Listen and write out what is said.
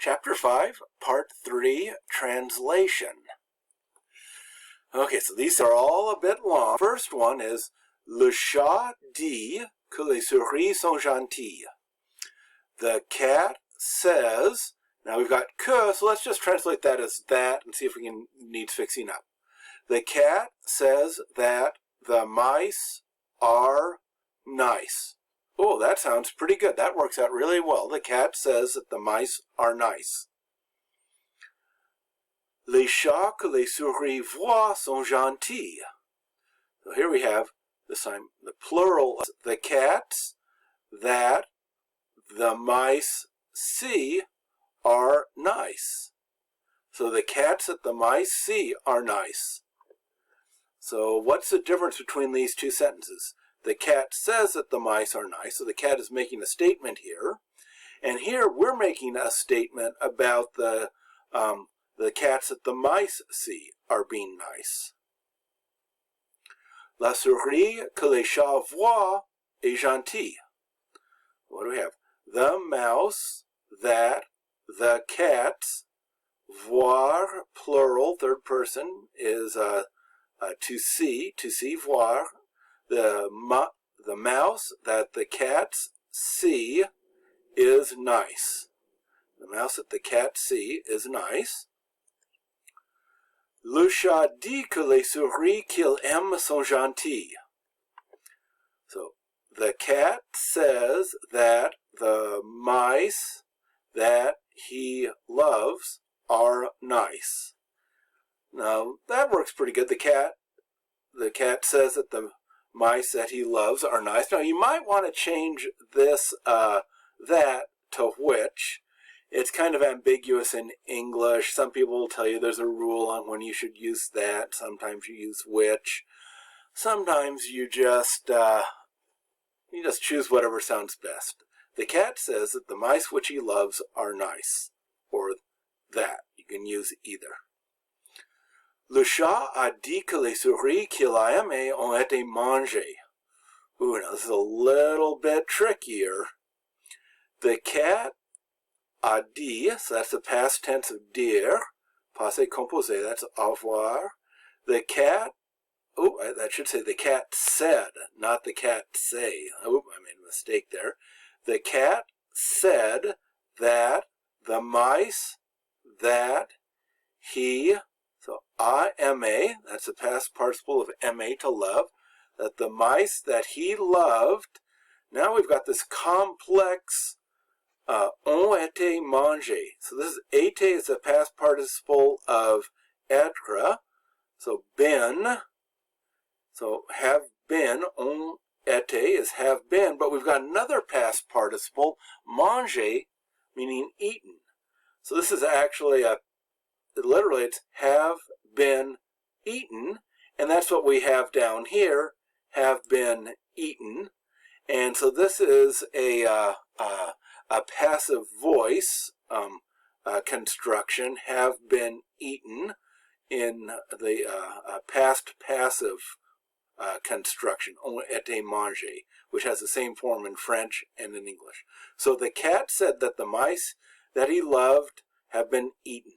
Chapter 5, Part 3, Translation. Okay, so these are all a bit long. First one is Le chat dit que les souris sont gentilles. The cat says, now we've got que, so let's just translate that as that and see if we can needs fixing up. The cat says that the mice are nice. Oh, that sounds pretty good. That works out really well. The cat says that the mice are nice. Les chats que les souris voient sont gentils. So here we have this time the plural. The cats that the mice see are nice. So the cats that the mice see are nice. So what's the difference between these two sentences? The cat says that the mice are nice, so the cat is making a statement here. And here we're making a statement about the cats that the mice see are being nice. La souris que les chats voient est gentille. What do we have? The mouse that the cats voir, plural, third person, is to see, voir. The mouse that the cats see is nice. The mouse that the cats see is nice. Le chat dit que les souris qu'il aime sont gentilles. So, the cat says that the mice that he loves are nice. Now, that works pretty good. The cat says that the mice that he loves are nice. Now, you might want to change this, that, to which. It's kind of ambiguous in English. Some people will tell you there's a rule on when you should use that. Sometimes you use which. Sometimes you just choose whatever sounds best. The cat says that the mice which he loves are nice. Or that. You can use either. Le chat a dit que les souris qu'il a aimées ont été mangées. Ooh, now this is a little bit trickier. The cat a dit, so that's the past tense of dire, passé composé, that's avoir. The cat, that should say the cat said, not the cat say. I made a mistake there. The cat said that the mice that he, so aimé, that's the past participle of aimer, to love, that the mice that he loved. Now we've got this complex ont été mangés. So this is été is the past participle of être, so been. So have been, ont été is have been, but we've got another past participle, manger, meaning eaten. So this is actually literally it's have been eaten, and that's what we have down here, have been eaten. And so this is a passive voice construction, have been eaten, in the past passive construction, ont été mangé, which has the same form in French and in English. So the cat said that the mice that he loved have been eaten.